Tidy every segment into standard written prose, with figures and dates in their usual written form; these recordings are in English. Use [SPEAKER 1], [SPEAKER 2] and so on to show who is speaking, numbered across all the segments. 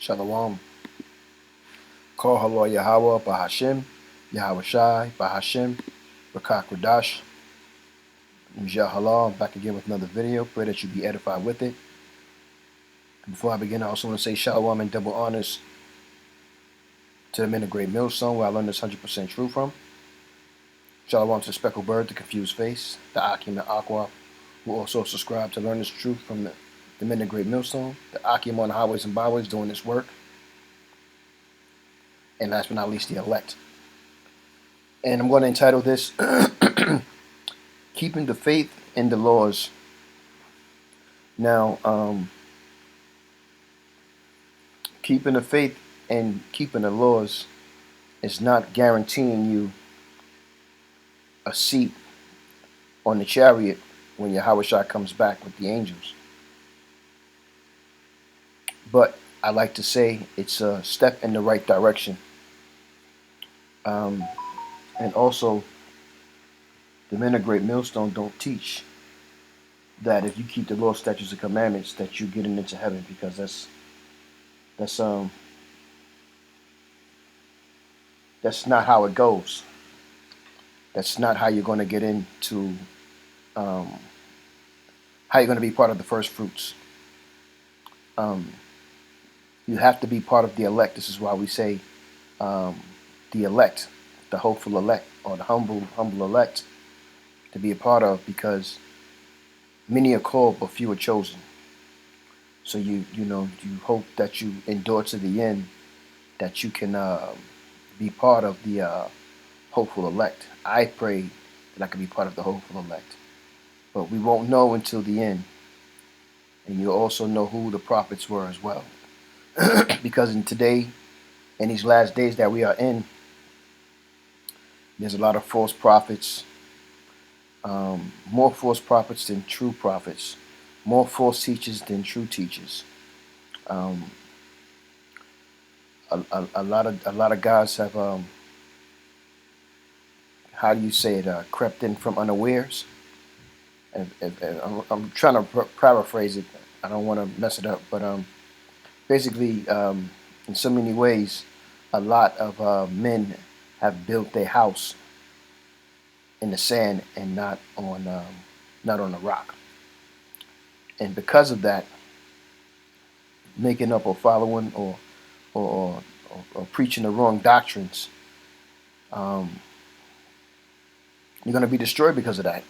[SPEAKER 1] Shalom. Call Halor Yahweh Bahashim, Yahweh Shai, Bahashim, Rakak Radash, Mjah Halal. I'm back again with another video. Pray that you be edified with it. Before I begin, I also want to say Shalom and double honors to the men of Great Millstone, where I learned this 100% true from. Shalom to the Speckled Bird, the Confused Face, the Akim and Aqua, who also subscribe to learn this truth from the men of Great Millstone, the Akim on the highways and byways doing this work, and last but not least, the elect. And I'm going to entitle this Keeping the Faith in the Laws. Now, keeping the faith and keeping the laws is not guaranteeing you a seat on the chariot when Yahweh comes back with the angels. But I like to say it's a step in the right direction. And also, the men of Great Millstone don't teach that if you keep the law, statutes, and commandments, that you're getting into heaven, because that's not how it goes. That's not how you're going to get into how you're going to be part of the first fruits. You have to be part of the elect. This is why we say the elect, the hopeful elect, or the humble elect, to be a part of, because many are called but few are chosen. So you hope that you endure to the end, that you can be part of the hopeful elect. I pray that I can be part of the hopeful elect, but we won't know until the end. And you'll also know who the prophets were as well, because in these last days that we are in, there's a lot of false prophets, more false prophets than true prophets, more false teachers than true teachers. A lot of guys have how do you say it, crept in from unawares. I'm trying to paraphrase it. I don't want to mess it up, but basically, in so many ways, a lot of men have built their house in the sand and not on a rock. And because of that, making up or following or preaching the wrong doctrines, you're going to be destroyed because of that.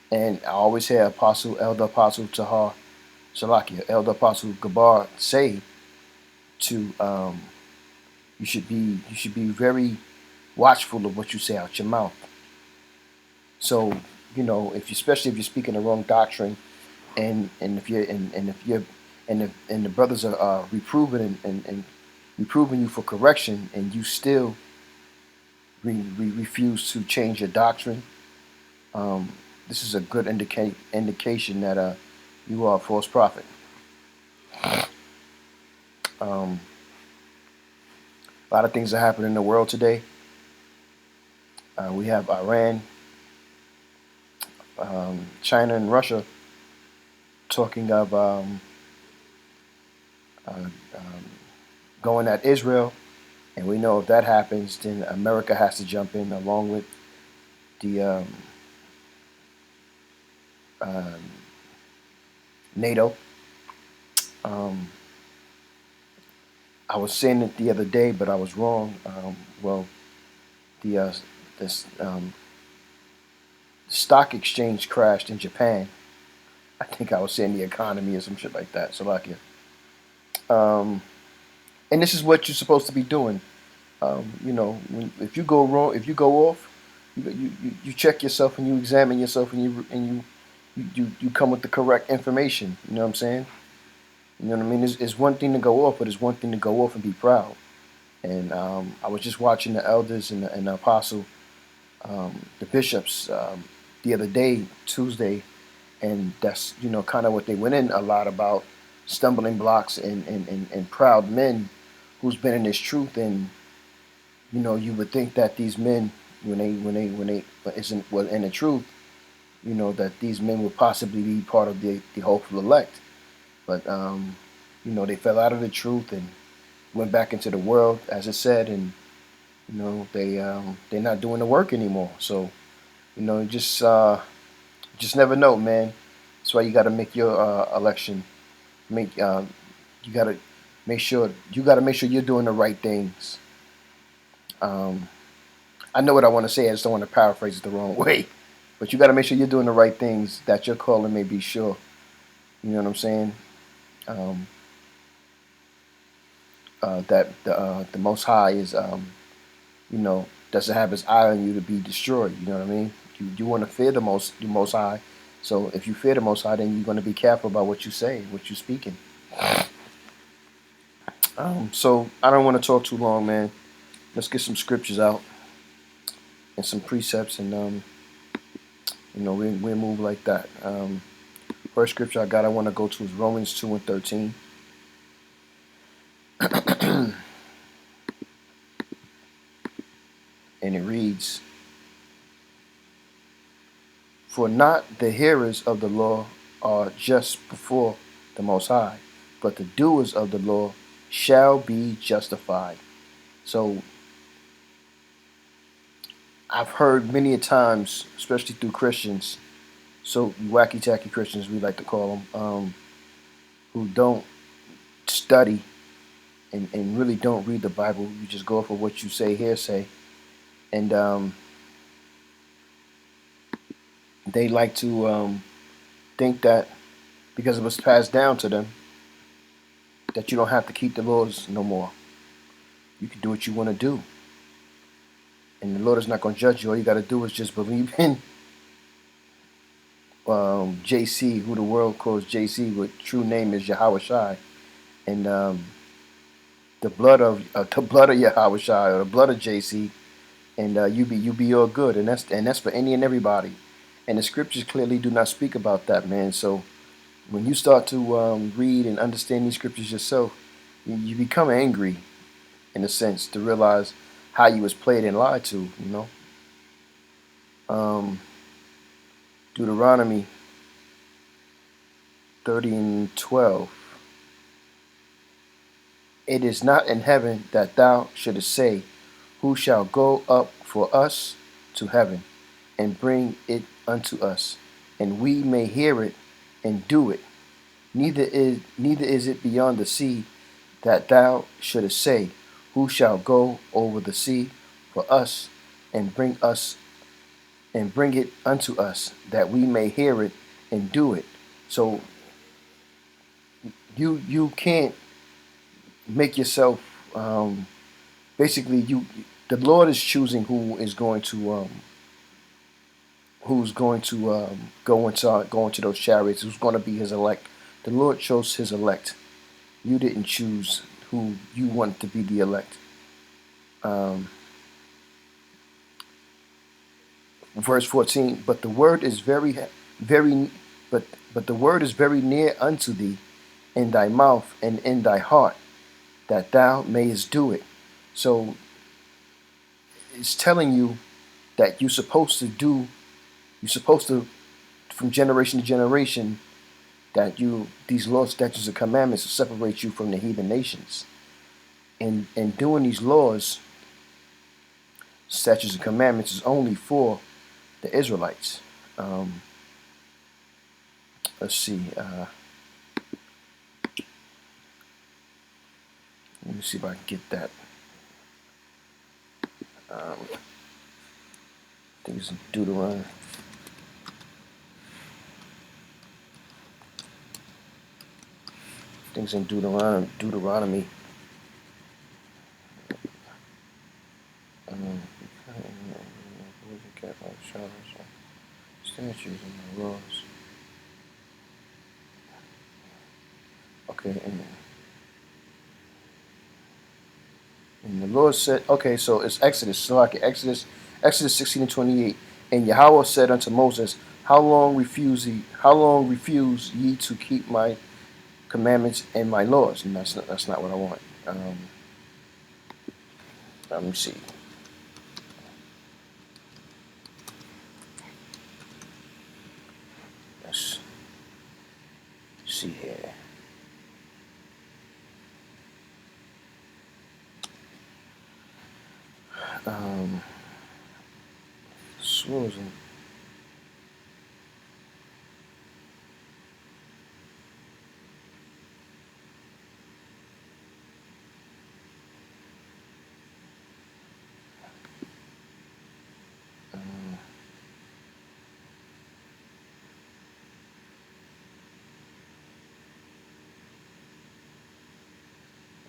[SPEAKER 1] And I always hear Elder Apostle Tahar Salakia, Elder Apostle Gabar say to you should be very watchful of what you say out your mouth. So especially if you're speaking the wrong doctrine, and if the brothers are reproving and reproving you for correction, and you still refuse to change your doctrine, this is a good indication that you are a false prophet. A lot of things are happening in the world today. We have Iran, China, and Russia talking of going at Israel. And we know if that happens, then America has to jump in along with the NATO. I was saying it the other day, but I was wrong. The stock exchange crashed in Japan. I think I was saying the economy or some shit like that. So like, and this is what you're supposed to be doing. If you go wrong, if you go off, you check yourself and you examine yourself, and you come with the correct information. You know what I'm saying? You know what I mean? It's one thing to go off, but it's one thing to go off and be proud. And I was just watching the elders and the apostle, the bishops, the other day, Tuesday, and that's kind of what they went in a lot about, stumbling blocks and proud men who's been in this truth. And you would think that these men, when they isn't in the truth, that these men would possibly be part of the hopeful elect. But they fell out of the truth and went back into the world, as it said, and they're not doing the work anymore. So just never know, man. That's why you got to make your election. Make you got to make sure you're doing the right things. Um, I know what I want to say. I just don't want to paraphrase it the wrong way. But you got to make sure you're doing the right things, that your calling may be sure. You know what I'm saying? Um, that the Most High is, doesn't have His eye on you to be destroyed. You know what I mean? You want to fear the Most High. So if you fear the Most High, then you're going to be careful about what you say, what you're speaking. So I don't want to talk too long, man. Let's get some scriptures out and some precepts, and we move like that. First scripture I want to go to is Romans 2:13. And it reads, "For not the hearers of the law are just before the Most High, but the doers of the law shall be justified." So I've heard many a times, especially through Christians, so wacky tacky Christians we like to call them, who don't study and really don't read the Bible. You just go for what you say, hearsay, and they like to think that because it was passed down to them, that you don't have to keep the laws no more. You can do what you want to do, and the Lord is not going to judge you. All you got to do is just believe in JC, who the world calls JC, but true name is Yahweh Shai, and the blood of Yahweh Shai, or the blood of JC, and you be all good, and that's for any and everybody. And the scriptures clearly do not speak about that, man. So when you start to read and understand these scriptures yourself, you become angry in a sense to realize how you was played and lied to. Um, Deuteronomy 30:12. It is not in heaven that thou shouldest say, who shall go up for us to heaven and bring it unto us, and we may hear it and do it. Neither is it beyond the sea that thou shouldest say, who shall go over the sea for us and bring it unto us, that we may hear it and do it. So you can't make yourself basically the Lord is choosing who's going to go into those chariots, who's going to be His elect. The Lord chose His elect. You didn't choose who you want to be the elect. Um, Verse 14. But the word is very, but the word is very near unto thee, in thy mouth and in thy heart, that thou mayest do it. So it's telling you that you're supposed to, from generation to generation, that these laws, statutes, and commandments will separate you from the heathen nations. And doing these laws, statutes, and commandments is only for the Israelites. Um, let's see. Let me see if I can get that. I think it's Deuteronomy. Things in Deuteronomy. Statutes and laws. Okay, and the Lord said, okay, so it's Exodus. So like Exodus 16:28. And Yahweh said unto Moses, How long refuse ye to keep my commandments and my laws? And that's not what I want. Let me see. Let's see here. snoozing.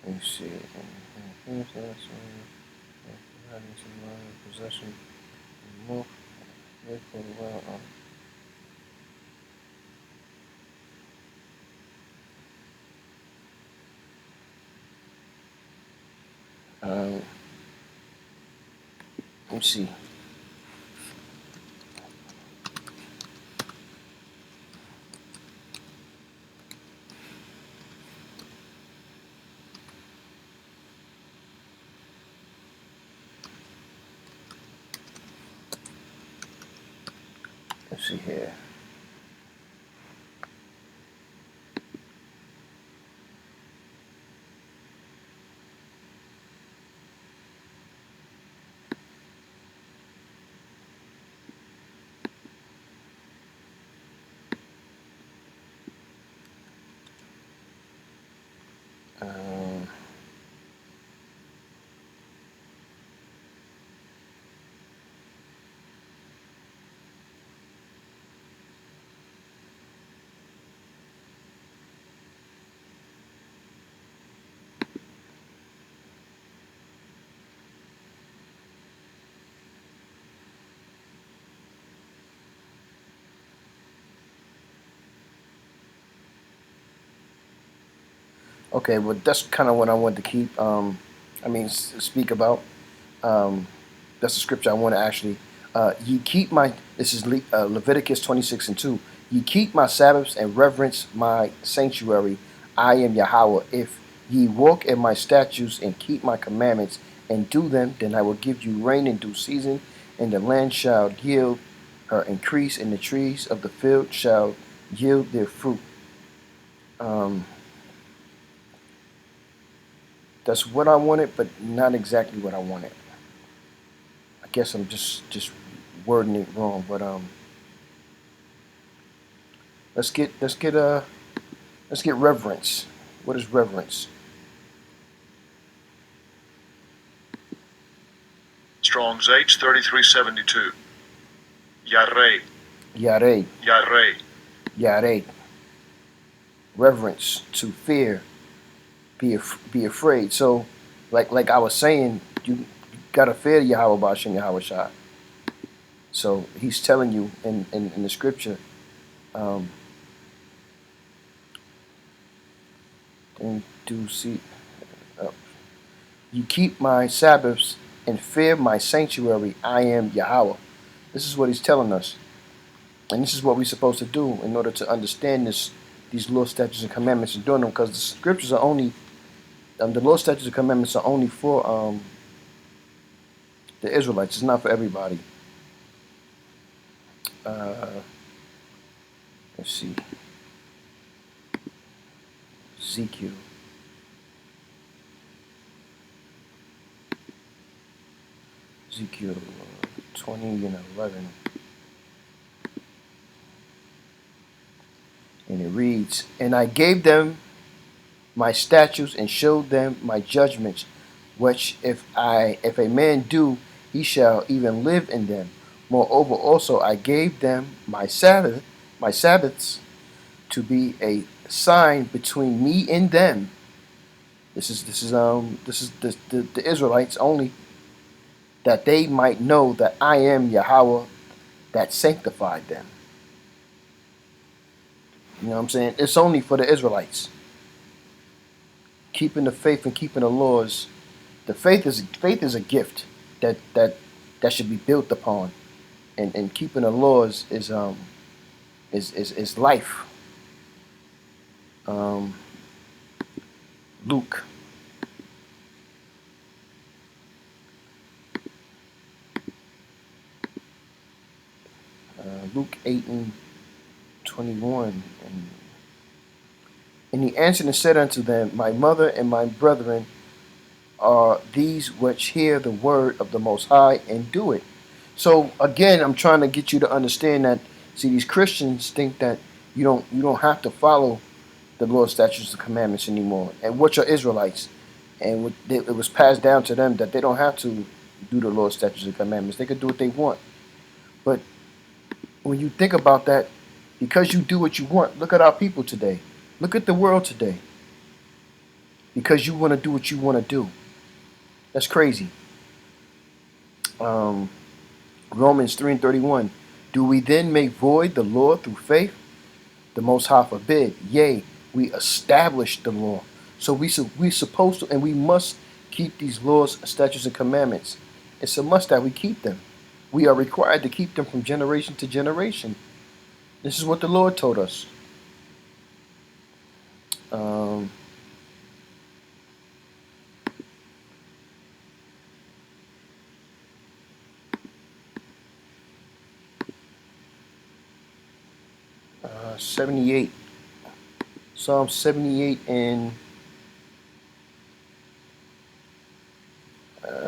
[SPEAKER 1] Let me see. Possession. Move. Wait for a while. Let me see. Let's see here. Um, okay, well, that's kind of what I want to keep. Speak about. Um, that's the scripture I want to actually. Ye keep my. This is Leviticus 26:2. Ye keep my Sabbaths and reverence my sanctuary. I am Yahweh. If ye walk in my statutes and keep my commandments and do them, then I will give you rain in due season, and the land shall yield her increase, and the trees of the field shall yield their fruit. Um, that's what I wanted, but not exactly what I wanted. I guess I'm just wording it wrong, but let's get reverence. What is reverence?
[SPEAKER 2] Strong's H3372. Yareh.
[SPEAKER 1] Yare,
[SPEAKER 2] Yareh.
[SPEAKER 1] yare. Reverence, to fear, be afraid. So, like I was saying, you gotta fear Yahweh Bashem Yahweh Shai. So he's telling you in the scripture, um, and do see, uh, you keep my Sabbaths and fear my sanctuary. I am Yahweh. This is what he's telling us. And this is what we're supposed to do in order to understand these law, statutes, and commandments and doing them, because the scriptures are only, the law, statutes, and commandments are only for the Israelites. It's not for everybody. Uh, let's see. Ezekiel. Ezekiel 20 and 11. And it reads, and I gave them my statutes and showed them my judgments, which if a man do, he shall even live in them. Moreover, also I gave them my Sabbaths, to be a sign between me and them. This is the Israelites only, that they might know that I am Yahweh that sanctified them. You know what I'm saying? It's only for the Israelites. Keeping the faith and keeping the laws. The faith is a gift that should be built upon, and keeping the laws is life. Um, Luke. Luke 8:21. And he answered and said unto them, my mother and my brethren are these which hear the word of the Most High and do it. So again, I'm trying to get you to understand that. See, these Christians think that you don't have to follow the Lord's statutes and commandments anymore, and which are Israelites, and it was passed down to them that they don't have to do the Lord's statutes and commandments. They could do what they want. But when you think about that, because you do what you want, look at our people today. Look at the world today. Because you want to do what you want to do. That's crazy. Um, Romans 3:31. Do we then make void the law through faith? The Most High forbid. Yea, we establish the law. So we supposed to and we must keep these laws, statutes, and commandments. It's a must that we keep them. We are required to keep them from generation to generation. This is what the Lord told us. Um, 78. Psalm 78 and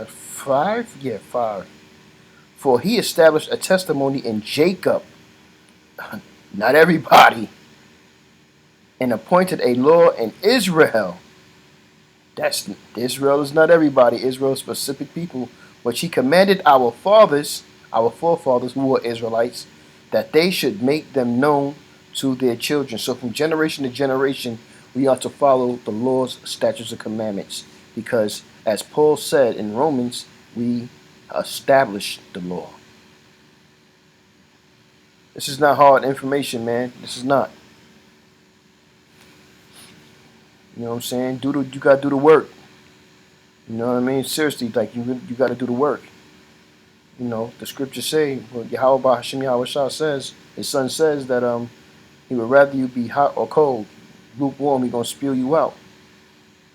[SPEAKER 1] 5? Yeah, 5. For he established a testimony in Jacob, not everybody, and appointed a law in Israel. That's Israel is not everybody. Israel is specific people, which he commanded our fathers, our forefathers who were Israelites, that they should make them known to their children. So from generation to generation, we are to follow the laws, statutes, and commandments. Because as Paul said in Romans, we establish the law. This is not hard information, man. This is not. You know what I'm saying? You gotta do the work. You know what I mean? Seriously, like you gotta do the work. You know, the scriptures say, well, Yahweh Hashem Yahweh Shah says, his son says that he would rather you be hot or cold, lukewarm, he's gonna spew you out.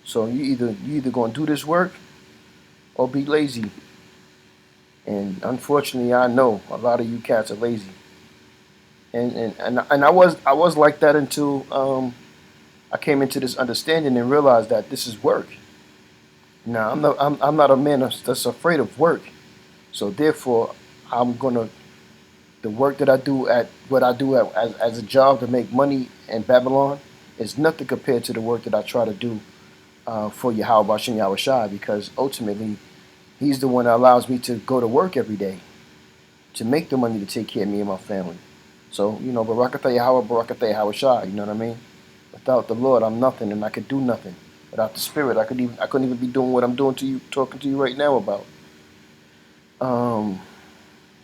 [SPEAKER 1] So you either gonna do this work or be lazy. And unfortunately, I know a lot of you cats are lazy. And I was like that until I came into this understanding and realized that this is work. Now I'm not a man that's afraid of work. So therefore, I'm gonna the work that I do at what I do as a job to make money in Babylon is nothing compared to the work that I try to do for Yahweh Bashem Yahweh Shai, because ultimately he's the one that allows me to go to work every day to make the money to take care of me and my family. So, you know, Barakatah Yahweh, Barakatah Yahweh Shai, you know what I mean? Without the Lord, I'm nothing, and I could do nothing. Without the Spirit, I couldn't even be doing what I'm doing to you, talking to you right now about.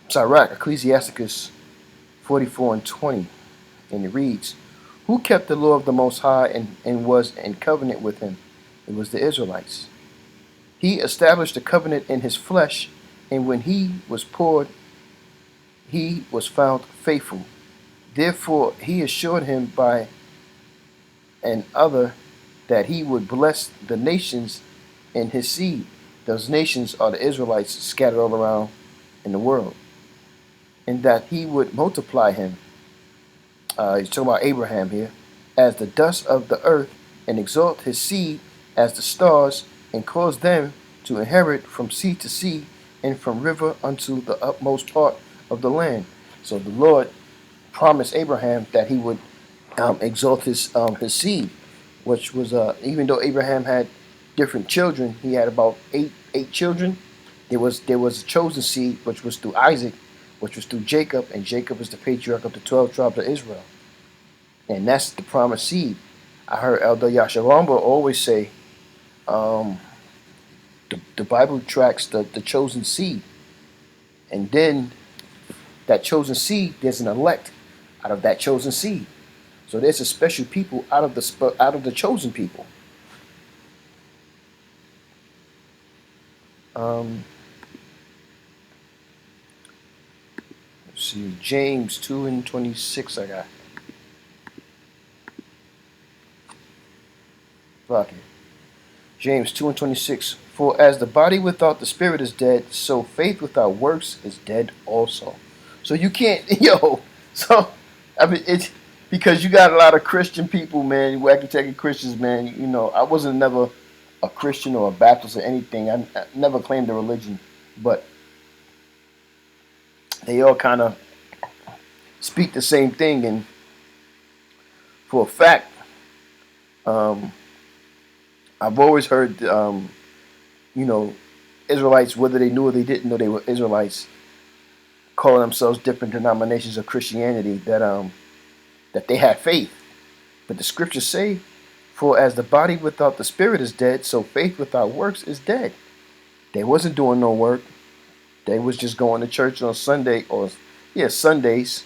[SPEAKER 1] Sirach, Ecclesiasticus 44 and 20, and it reads, who kept the law of the Most High and was in covenant with him? It was the Israelites. He established a covenant in his flesh, and when he was poured, he was found faithful. Therefore, he assured him by an other that he would bless the nations in his seed. Those nations are the Israelites scattered all around in the world. And that he would multiply him. He's talking about Abraham here. As the dust of the earth, and exalt his seed as the stars, and cause them to inherit from sea to sea, and from river unto the utmost part of the land. So the Lord promised Abraham that he would exalt his seed, which was even though Abraham had different children, he had about eight children. There was a chosen seed, which was through Isaac, which was through Jacob, and Jacob is the patriarch of the 12 tribes of Israel, and that's the promised seed. I heard Elder Yasharamba always say, the Bible tracks the chosen seed, and then that chosen seed, there's an elect out of that chosen seed. So there's a special people out of the chosen people. Let's see, James 2 and 26. I got. Fuck it. James 2 and 26. For as the body without the spirit is dead, so faith without works is dead also. So you can't, So I mean, it's because you got a lot of Christian people, man, wacky tacky Christians, man. You know, I wasn't never a Christian or a Baptist or anything. I never claimed a religion, but they all kind of speak the same thing. And for a fact, um, I've always heard, you know, Israelites, whether they knew or they didn't know they were Israelites, calling themselves different denominations of Christianity, that they have faith. But the scriptures say, "For as the body without the spirit is dead, so faith without works is dead." They wasn't doing no work. They was just going to church on Sunday, or Sundays,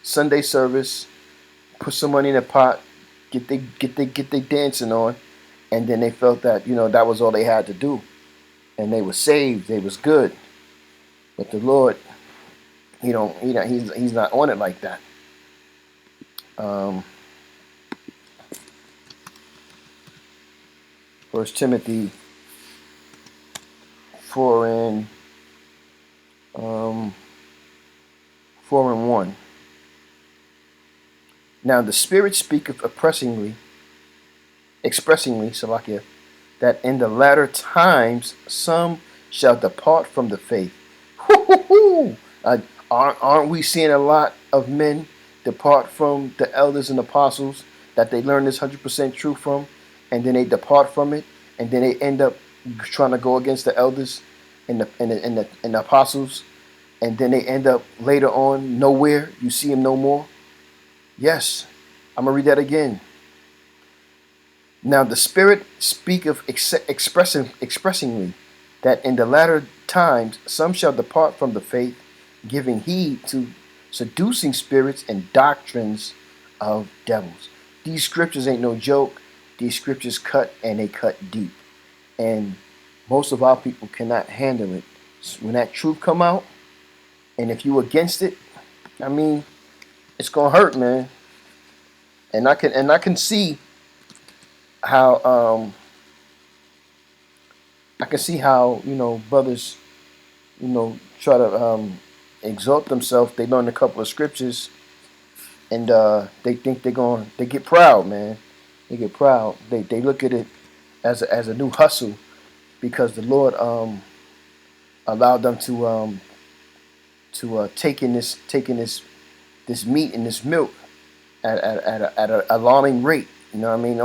[SPEAKER 1] Sunday service, put some money in a pot, get they dancing on, and then they felt that that was all they had to do, and they were saved. They was good. But the Lord, he's not on it like that. Um, 1 Timothy 4 and 1. Now the Spirit speaketh expressingly, Salakia, that in the latter times some shall depart from the faith. Aren't we seeing a lot of men depart from the elders and apostles that they learn this 100% truth from, and then they depart from it, and then they end up trying to go against the elders and the apostles, and then they end up later on nowhere. You see them no more. Yes, I'm gonna read that again. Now the Spirit speaketh expressingly that in the latter times some shall depart from the faith, giving heed to seducing spirits and doctrines of devils. These scriptures ain't no joke. These scriptures cut, and they cut deep. And most of our people cannot handle it. So when that truth come out, and if you against it, I mean, it's gonna hurt, man. And I can see how brothers try to exalt themselves. They learn a couple of scriptures, and they think they get proud, man. They get proud. They look at it as a new hustle, because the Lord allowed them to taking this meat and this milk at an alarming rate. You know what I mean?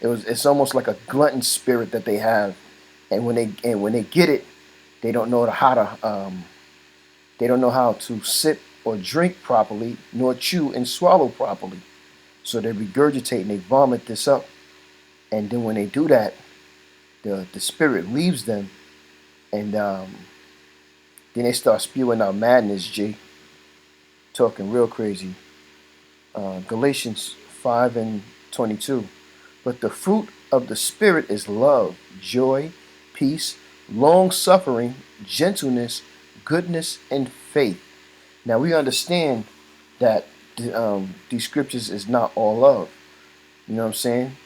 [SPEAKER 1] It's almost like a glutton spirit that they have, and when they get it, they don't know how to sip or drink properly, nor chew and swallow properly. So they regurgitate and they vomit this up, and then when they do that, the spirit leaves them, and then they start spewing out madness. Talking real crazy. Galatians 5 and 22. But the fruit of the Spirit is love, joy, peace, long suffering, gentleness, goodness, and faith. Now we understand that these scriptures is not all love. You know what I'm saying?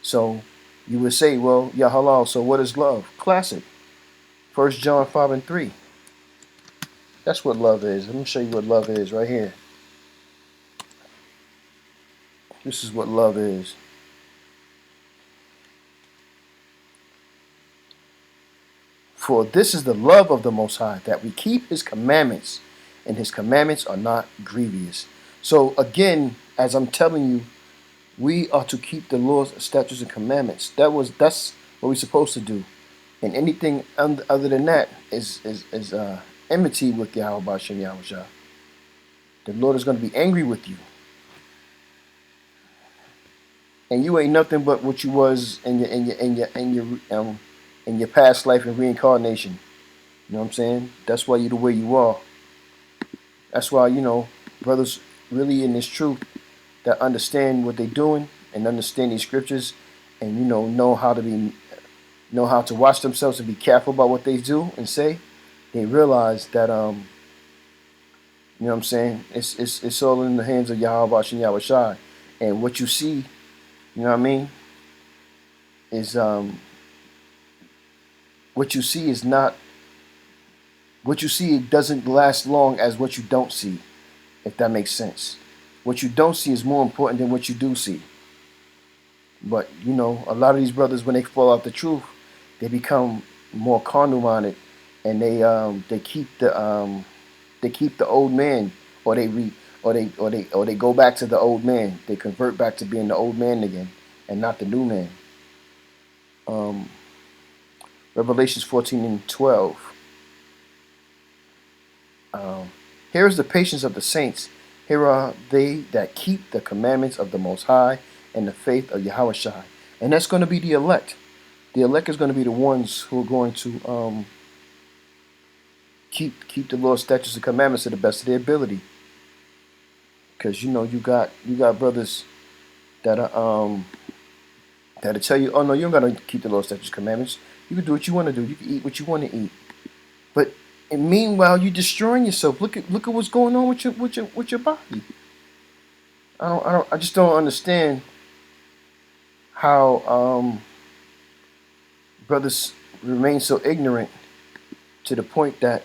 [SPEAKER 1] So you would say, well, ya halal, so what is love? Classic. 1 John 5 and 3. That's what love is. Let me show you what love is right here. This is what love is. For this is the love of the Most High, that we keep His commandments, and His commandments are not grievous. So again, as I'm telling you, we are to keep the laws, statutes, and commandments. That's what we're supposed to do. And anything other than that is enmity with Yahweh Bashem Yahushua. The Lord is going to be angry with you. And you ain't nothing but what you was in your past life and reincarnation. You know what I'm saying? That's why you're the way you are. That's why, brothers really in this truth that understand what they're doing and understand these scriptures, and know how to watch themselves and be careful about what they do and say. They realize that you know what I'm saying, it's all in the hands of Yahweh and Yahweh Shai. And what you see, you know what I mean, is what you see is not what you see. It doesn't last long as what you don't see, if that makes sense. What you don't see is more important than what you do see. But a lot of these brothers, when they fall out the truth, they become more carnal minded, and they keep they keep the old man, or they go back to the old man. They convert back to being the old man again, and not the new man. Um, Revelations 14:12. Here is the patience of the saints. Here are they that keep the commandments of the Most High and the faith of Yahushua. And that's going to be the elect. The elect is going to be the ones who are going to keep the Lord's statutes and commandments to the best of their ability. Because you got brothers that are that'll tell you, oh no, you're going to keep the Lord's statutes and commandments. You can do what you want to do. You can eat what you want to eat. But and meanwhile, you're destroying yourself. Look at what's going on with your body. I just don't understand how brothers remain so ignorant to the point that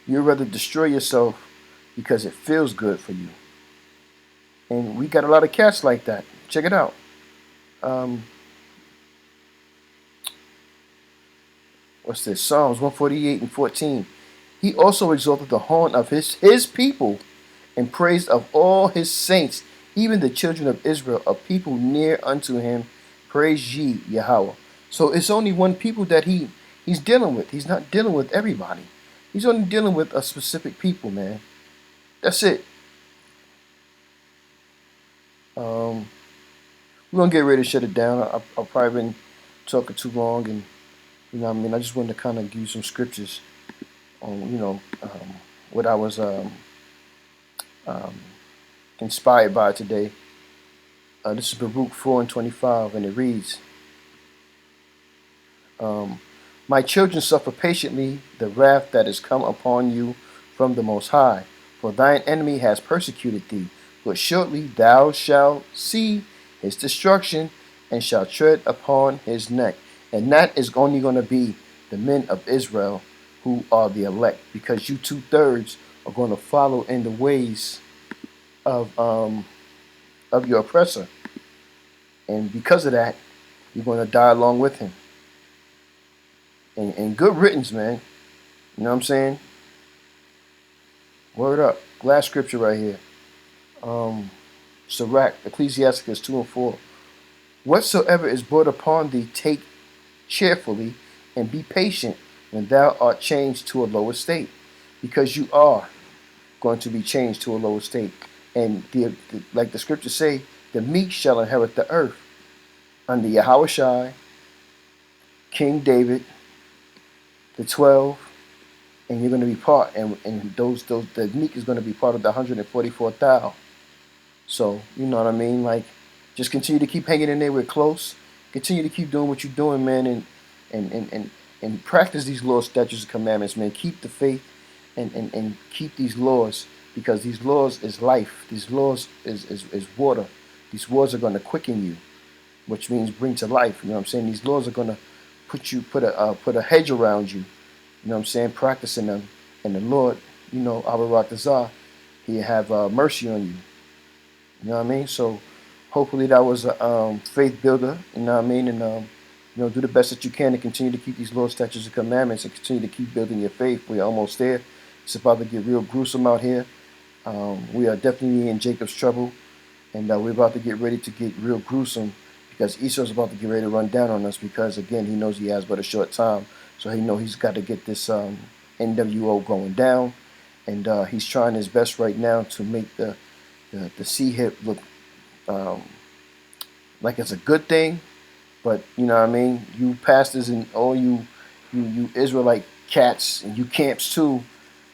[SPEAKER 1] you'd rather destroy yourself because it feels good for you. And we got a lot of cats like that. Check it out. What's this? Psalms 148:14. He also exalted the horn of his people and praised of all his saints, even the children of Israel, a people near unto him. Praise ye Yahweh. So it's only one people that he's dealing with. He's not dealing with everybody. He's only dealing with a specific people, man. That's it. We're gonna get ready to shut it down. I've probably been talking too long, and I mean, I just wanted to kind of give you some scriptures on what I was inspired by today. This is Baruch 4:25, and it reads, my children, suffer patiently the wrath that is come upon you from the Most High, for thine enemy has persecuted thee, but shortly thou shalt see his destruction and shalt tread upon his neck. And that is only going to be the men of Israel who are the elect, because you 2/3 are going to follow in the ways of your oppressor, and because of that, you're going to die along with him. And good riddance, man. You know what I'm saying? Word up. Last scripture right here. Sirach, Ecclesiasticus 2:4. Whatsoever is brought upon thee, take cheerfully, and be patient when thou art changed to a lower state, because you are going to be changed to a lower state. And like the scriptures say, the meek shall inherit the earth under Yahushua, King David, the 12, and you're going to be part, and the meek is going to be part of the 144,000. So you know what I mean. Like, just continue to keep hanging in there. We're close. Continue to keep doing what you're doing, man, and practice these laws, statutes, and commandments, man. Keep the faith, and keep these laws, because these laws is life. These laws is water. These laws are going to quicken you, which means bring to life. You know what I'm saying? These laws are going to put a hedge around you. You know what I'm saying? Practicing them, and the Lord, Abba Ratazah, He have mercy on you. You know what I mean? So hopefully that was a faith builder. You know what I mean? And do the best that you can to continue to keep these laws, statutes, and commandments, and continue to keep building your faith. We're almost there. It's about to get real gruesome out here. We are definitely in Jacob's trouble, and we're about to get ready to get real gruesome, because Esau's about to get ready to run down on us, because again, he knows he has but a short time. So he knows he's got to get this NWO going down, and he's trying his best right now to make the C-hip look like it's a good thing. But you know what I mean, you pastors and all you Israelite cats, and you camps too,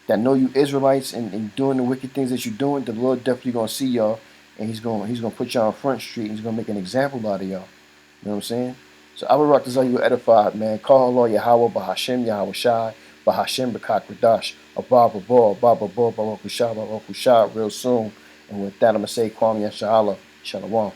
[SPEAKER 1] that know you Israelites and doing the wicked things that you're doing, the Lord definitely gonna see y'all, and he's gonna put y'all on Front Street, and he's gonna make an example out of y'all. You know what I'm saying? So I will rock this, all you edified, man. Call Allah Yahweh, Bahashem Yahweh Shai, Bahashem Bakak Radash, Abba Ball, Baba Ball, Baba Kushah, real soon. And with that, I'm gonna say Kwame Yashala, Shalom.